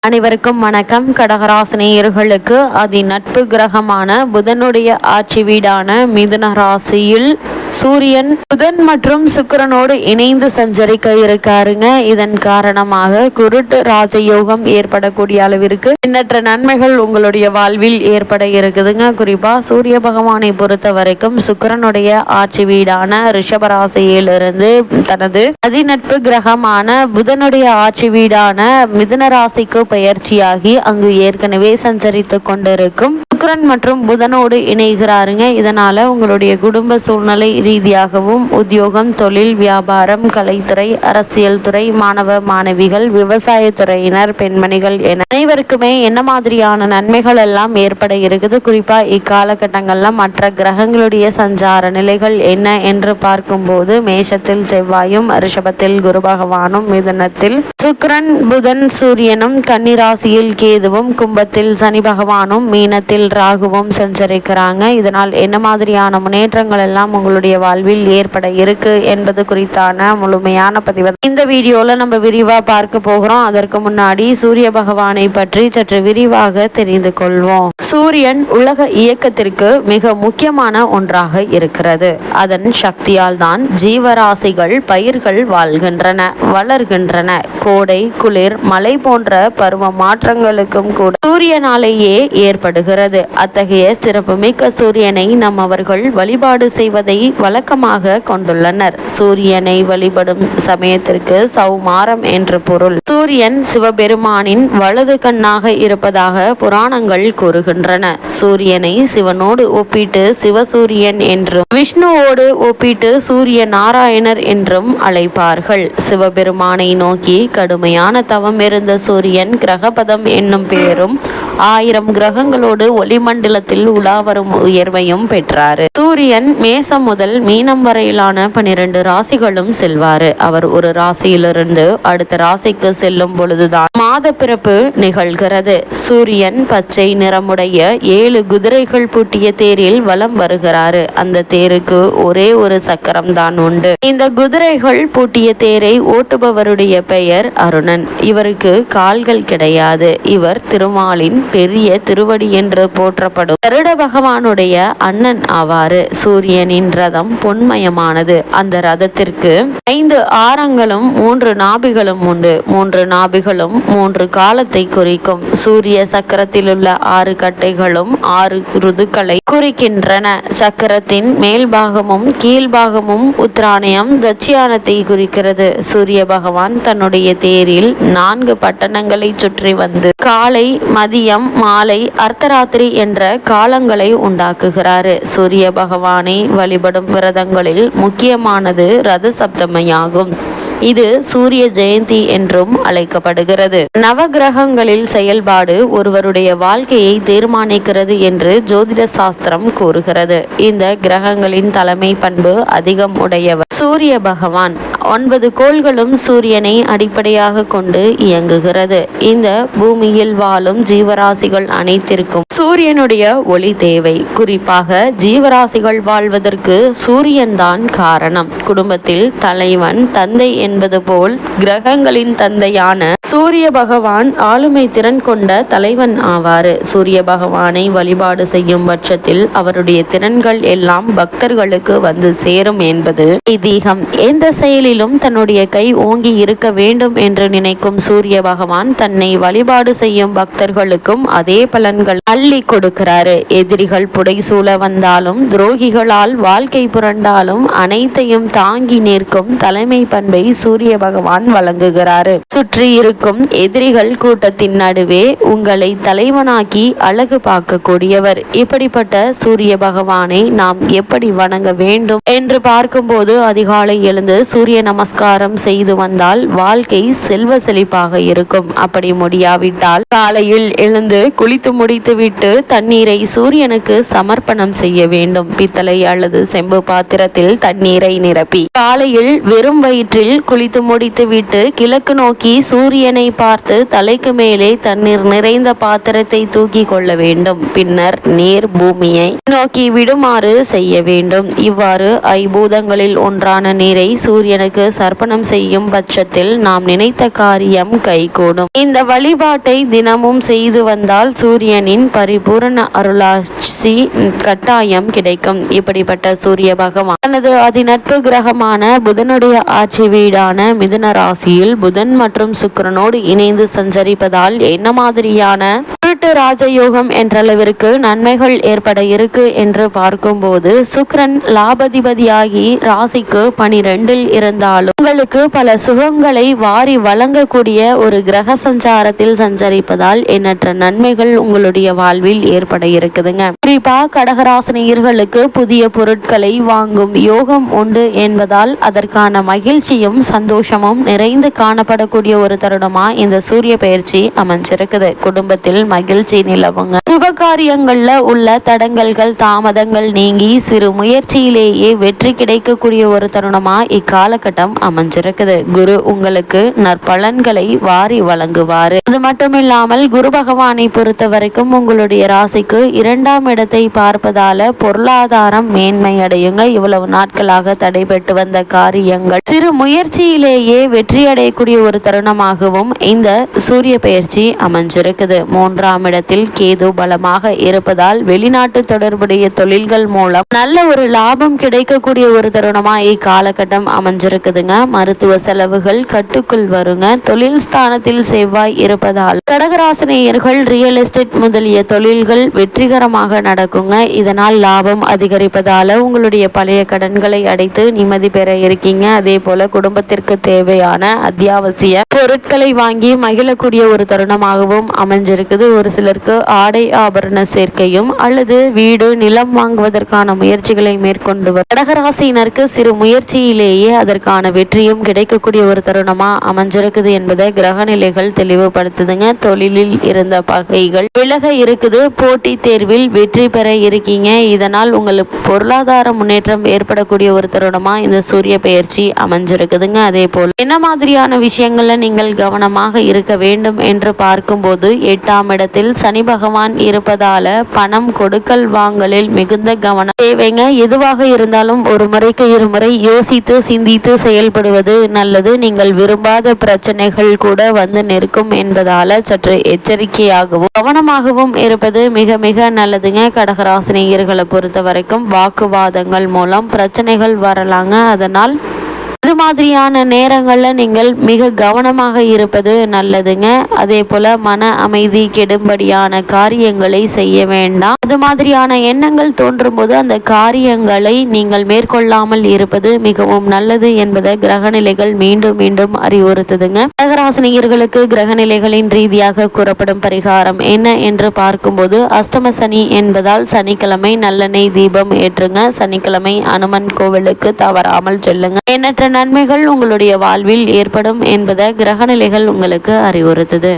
அனைவருக்கும் வணக்கம். கடகராசினியர்களுக்கு அதி நட்பு கிரகமான புதனுடைய ஆட்சி வீடான மிதுன ராசியில் சூரியன் புதன் மற்றும் சுக்கிரனோடு இணைந்து சஞ்சரிக்க இருக்காருங்க. இதன் காரணமாக குருட்டு ராஜயோகம் ஏற்படக்கூடிய அளவிற்கு எண்ணற்ற நன்மைகள் உங்களுடைய வாழ்வில் ஏற்பட இருக்குதுங்க. குறிப்பா சூரிய பகவானை பொறுத்த வரைக்கும் சுக்கிரனுடைய ஆட்சி வீடான ரிஷபராசியிலிருந்து தனது அதிநட்பு கிரகமான புதனுடைய ஆட்சி வீடான மிதுன ராசிக்கு பயிற்சியாகி அங்கு ஏற்கனவே சஞ்சரித்து கொண்டிருக்கும் சுக்கிரன் மற்றும் புதனோடு இணைகிறாருங்க. இதனால உங்களுடைய குடும்ப சூழ்நிலை ரீதியாகவும் உத்தியோகம், தொழில், வியாபாரம், கலைத்துறை, அரசியல் துறை, மாணவ மாணவிகள், விவசாயத்துறையினர், பெண்மணிகள் என அனைவருக்குமே என்ன மாதிரியான நன்மைகள் எல்லாம் ஏற்பட இருக்குது, குறிப்பா இக்காலகட்டங்கள்ல மற்ற கிரகங்களுடைய சஞ்சார நிலைகள் என்ன என்று பார்க்கும்போது மேஷத்தில் செவ்வாயும், ரிஷபத்தில் குரு பகவானும், மிதுனத்தில் சுக்கிரன், புதன், சூரியனும், கன்னிராசியில் கேதுவும், கும்பத்தில் சனி பகவானும், மீனத்தில் ராகுவும் சஞ்சரிக்கிறாங்க. இதனால் என்ன மாதிரியான முன்னேற்றங்கள் எல்லாம் உங்களுடைய வாழ்வில் ஏற்பட இருக்கு என்பது குறித்தான முழுமையான பதிவு இந்த வீடியோல நம்ம விரிவா பார்க்க போகிறோம். அதற்கு முன்னாடி சூரிய பகவானை பற்றி சற்று விரிவாக தெரிந்து கொள்வோம். சூரியன் உலக இயக்கத்திற்கு மிக முக்கியமான ஒன்றாக இருக்கிறது. அதன் சக்தியால் தான் ஜீவராசிகள், பயிர்கள் வாழ்கின்றன, வளர்கின்றன. கோடை, குளிர், மழை போன்ற பருவ மாற்றங்களுக்கும் கூட சூரியனாலேயே ஏற்படுகிறது. அத்தகைய சிறப்புமிக்க சூரியனை நம்மவர்கள் வழிபாடு செய்வதை வழக்கமாக கொண்டுள்ளனர். சூரியனை வழிபடும் சமயத்திற்கு சௌமாரம் என்று பொருள். சூரியன் சிவபெருமானின் வலது கண்ணாக இருப்பதாக புராணங்கள் கூறுகின்றன. சூரியனை சிவனோடு ஒப்பிட்டு சிவசூரியன் என்றும், விஷ்ணுவோடு ஒப்பிட்டு சூரிய நாராயணர் என்றும் அழைப்பார்கள். சிவபெருமானை நோக்கி கடுமையான தவம் இருந்த சூரியன் கிரகபதம் என்னும் பெயரும் 1000 கிரகங்களோடு ஒளிமண்டலத்தில் உலாவரும் உயர்வையும் பெற்றாரு. சூரியன் மேசம் முதல் மீனம் வரையிலான 12 ராசிகளும் செல்வாரு. அவர் ஒரு ராசியிலிருந்து அடுத்த ராசிக்கு செல்லும் பொழுதுதான் மாத பிறப்பு நிகழ்கிறது. சூரியன் பச்சை நிறமுடைய 7 குதிரைகள் பூட்டிய தேரில் வலம் வருகிறாரு. அந்த தேருக்கு ஒரே ஒரு சக்கரம் தான் உண்டு. இந்த குதிரைகள் பூட்டிய தேரை ஓட்டுபவருடைய பெயர் அருணன். இவருக்கு கால்கள் கிடையாது. இவர் திருமாலின் பெரிய திருவடி என்று போற்றப்படும் கருட பகவானுடைய அண்ணன் ஆவாறு. சூரியனின் ரதம் பொன்மயமானது. அந்த ரதத்திற்கு 5 ஆரங்களும் 3 நாபிகளும் உண்டு. 3 நாபிகளும் 3 காலத்தை குறிக்கும். சூரிய சக்கரத்தில் உள்ள 6 கட்டைகளும் 6 ருதுக்களை குறிக்கின்றன. சக்கரத்தின் மேல் பாகமும் கீழ்பாகமும் உத்திராயணம், தட்சியானத்தை குறிக்கிறது. சூரிய பகவான் தன்னுடைய தேரில் 4 பட்டணங்களை சுற்றி வந்து காலை, மதியம், மாலை, அர்த்தராத்திரி என்ற காலங்களை உண்டாக்குகிறாரு. சூரிய பகவானை வழிபடும் விரதங்களில் முக்கியமானது ரத சப்தமியாகும். இது சூரிய ஜெயந்தி என்றும் அழைக்கப்படுகிறது. நவகிரகங்களில் செயல்பாடு ஒருவருடைய வாழ்க்கையை தீர்மானிக்கிறது என்று ஜோதிட சாஸ்திரம் கூறுகிறது. இந்த கிரகங்களின் தலைமை பண்பு அதிகம் உடையவர் சூரிய பகவான். 9 கோள்களும் சூரியனை அடிப்படையாக கொண்டு இயங்குகிறது. இந்த பூமியில் வாழும் ஜீவராசிகள் அனைத்திற்கும் சூரியனுடைய ஒளி தேவை. குறிப்பாக ஜீவராசிகள் வாழ்வதற்கு சூரியன் தான் காரணம். குடும்பத்தில் தலைவன் தந்தை என்பது போல் கிரகங்களின் தந்தையான சூரிய பகவான் ஆளுமை திறன் கொண்ட தலைவன் ஆவாறு. சூரிய பகவானை வழிபாடு செய்யும் பட்சத்தில் அவருடைய திறன்கள் எல்லாம் பக்தர்களுக்கு வந்து சேரும் என்பது ஐதீகம். எந்த செயலிலும் தன்னுடைய கை ஓங்கி இருக்க வேண்டும் என்று நினைக்கும் சூரிய பகவான் தன்னை வழிபாடு செய்யும் பக்தர்களுக்கும் அதே பலன்கள் அள்ளி கொடுக்கிறாரு. எதிரிகள் புடைசூழ வந்தாலும், துரோகிகளால் வாழ்க்கை புரண்டாலும் அனைத்தையும் தாங்கி நிற்கும் தலைமை பண்பை சூரிய பகவான் வழங்குகிறாரு. சுற்றி இருக்கும் எதிரிகள் கூட்டத்தின் நடுவே உங்களை தலைவனாக்கி அழகு பார்க்கக்கூடியவர். இப்படிப்பட்ட சூரிய பகவானை நாம் எப்படி வணங்க வேண்டும் என்று பார்க்கும்போது அதிகாலை எழுந்து சூரிய நமஸ்காரம் செய்து வந்தால் வாழ்க்கை செல்வ செழிப்பாக இருக்கும். அப்படி முடியாவிட்டால் காலையில் எழுந்து குளித்து முடித்துவிட்டு தண்ணீரை சூரியனுக்கு சமர்ப்பணம் செய்ய வேண்டும். பித்தளை அல்லது செம்பு பாத்திரத்தில் தண்ணீரை நிரப்பி காலையில் வெறும் வயிற்றில் குளித்து முடித்துவிட்டு கிழக்கு நோக்கி சூரியனை பார்த்து தலைக்கு மேலே தண்ணீர் நிறைந்த பாத்திரத்தை தூக்கி கொள்ள வேண்டும். பின்னர் நீர் பூமியை நோக்கி விடுமாறு செய்ய வேண்டும். இவ்வாறு ஐபூதங்களில் ஒன்றான நீரை சூரியனுக்கு கடகராசினருக்கு சர்ப்பணம் செய்யும் பட்சத்தில் நாம் நினைத்த காரியம் கைகூடும். இந்த வழிபாட்டை தினமும் செய்து வந்தால் சூரியனின் பரிபூரண அருளாட்சி கட்டாயம் கிடைக்கும். இப்படிப்பட்ட சூரிய பகவான் தனது அதிநட்பு கிரகமான புதனுடைய ஆட்சி வீடான மிதுன ராசியில் புதன் மற்றும் சுக்கிரனோடு இணைந்து சஞ்சரிப்பதால் என்ன மாதிரியான ராஜயோகம் என்றளவிற்கு நன்மைகள் ஏற்பட இருக்கு என்று பார்க்கும்போது, சுக்கிரன் லாபதிபதியாகி ராசிக்கு 12 இருந்தாலும் உங்களுக்கு பல சுகங்களை வாரி வழங்கக்கூடிய ஒரு கிரக சஞ்சாரத்தில் சஞ்சரிப்பதால் எண்ணற்ற நன்மைகள் உங்களுடைய வாழ்வில் ஏற்பட இருக்குதுங்க. குறிப்பா கடகராசினியர்களுக்கு புதிய பொருட்களை வாங்கும் யோகம் உண்டு என்பதால் அதற்கான மகிழ்ச்சியும் சந்தோஷமும் நிறைந்து காணப்படக்கூடிய ஒரு தருணமா இந்த சூரிய பயிற்சி அமைஞ்சிருக்குது. குடும்பத்தில் மகிழ்ச்சி நிலவுங்க. சுபகாரியங்கள்ல உள்ள தடங்கல்கள் தாமதங்கள் நீங்கி சிறு முயற்சியிலேயே வெற்றி கிடைக்கக்கூடிய ஒரு தருணமா இக்காலகட்டம் அமைஞ்சிருக்குது. குரு உங்களுக்கு நற்பலன்களை வாரி வழங்குவாரு. அது மட்டும் இல்லாமல் குரு பகவானை பொறுத்த வரைக்கும் உங்களுடைய ராசிக்கு 2ஆம் இடத்தை பார்ப்பதால பொருளாதாரம் மேன்மை அடையுங்க. இவ்வளவு நாட்களாக தடைபட்டு வந்த காரியங்கள் சிறு முயற்சியிலேயே வெற்றி அடையக்கூடிய ஒரு தருணமாகவும் இந்த சூரிய பயிற்சி அமைஞ்சிருக்குது. 3ஆம் இடத்தில் கேது பலமாக இருப்பதால் வெளிநாட்டு தொடர்புடைய தொழில்கள் மூலம் நல்ல ஒரு லாபம் கிடைக்கக்கூடிய ஒரு தருணமா இக்காலகட்டம் அமைஞ்சிருக்குதுங்க. மருத்துவ செலவுகள் கட்டுக்குள் வருங்க. தொழில் ஸ்தானத்தில் செவ்வாய் இருப்பதால் கடகராசினியர்கள் ரியல் எஸ்டேட் முதலிய தொழில்கள் வெற்றிகரமாக நடக்குங்க. இதனால் லாபம் அதிகரிப்பதால உங்களுடைய பழைய கடன்களை அடைத்து நிம்மதி பெற இருக்கீங்க. அதே போல குடும்பத்திற்கு தேவையான அத்தியாவசிய பொருட்களை வாங்கி மகிழக்கூடிய ஒரு தருணமாகவும் அமைஞ்சிருக்குது. ஒரு சிலருக்கு ஆடை ஆபரண சேர்க்கையும் அல்லது வீடு நிலம் வாங்குவதற்கான முயற்சிகளை மேற்கொண்டு கடகராசியினருக்கு சிறு முயற்சியிலேயே அதற்கான வெற்றியும் கிடைக்கக்கூடிய ஒரு தருணமா அமைஞ்சிருக்குது என்பதை கிரக நிலைகள் தெளிவுபடுத்துதுங்க. தொழிலில் இருந்த பகைகள் விலக இருக்குது. போட்டி தேர்வில் வெற்றி பெற இருக்கீங்க. இதனால் உங்களுக்கு பொருளாதார முன்னேற்றம் ஏற்படக்கூடிய ஒரு தருணமா இந்த சூரிய பயிற்சி அமைஞ்சிருக்குதுங்க. அதே போல என்ன மாதிரியான விஷயங்கள்ல நீங்கள் கவனமாக இருக்க வேண்டும் என்று பார்க்கும்போது 8ஆம் இடத்தில் சனி பகவான் இருப்பதால பணம் கொடுக்கல் வாங்கலில் மிகுந்த கவனம் தேவைங்க. எதுவாக இருந்தாலும் ஒரு முறைக்கு இருமுறை யோசித்து சிந்தித்து செயல்படுவது நல்லது. நீங்கள் விரும்பாத பிரச்சனைகள் கூட வந்து நிற்கும் என்பதால சற்று எச்சரிக்கையாகவும் கவனமாகவும் இருப்பது மிக மிக நல்லதுங்க. கடகராசினியர்களை பொறுத்த வரைக்கும் வாக்குவாதங்கள் மூலம் பிரச்சனைகள் வரலாங்க. அதனால் இது மாதிரியான நேரங்களில் நீங்கள் மிக கவனமாக இருப்பது நல்லதுங்க. அதே போல மன அமைதி கெடும்படியான காரியங்களை செய்ய வேண்டாம். அது மாதிரியான எண்ணங்கள் தோன்றும் போது அந்த காரியங்களை நீங்கள் மேற்கொள்ளாமல் இருப்பது மிகவும் நல்லது என்பதை கிரகநிலைகள் மீண்டும் மீண்டும் அறிவுறுத்துதுங்க. கடகராசினியர்களுக்கு கிரகநிலைகளின் ரீதியாக கூறப்படும் பரிகாரம் என்ன என்று பார்க்கும்போது, அஷ்டம சனி என்பதால் சனிக்கிழமை நல்லெண்ணெய் தீபம் ஏற்றுங்க. சனிக்கிழமை அனுமன் கோவிலுக்கு தவறாமல் செல்லுங்க. எண்ணற்ற நன்மைகள் உங்களுடைய வாழ்வில் ஏற்படும் என்பதை கிரகநிலைகள் உங்களுக்கு அறிவுறுத்துது.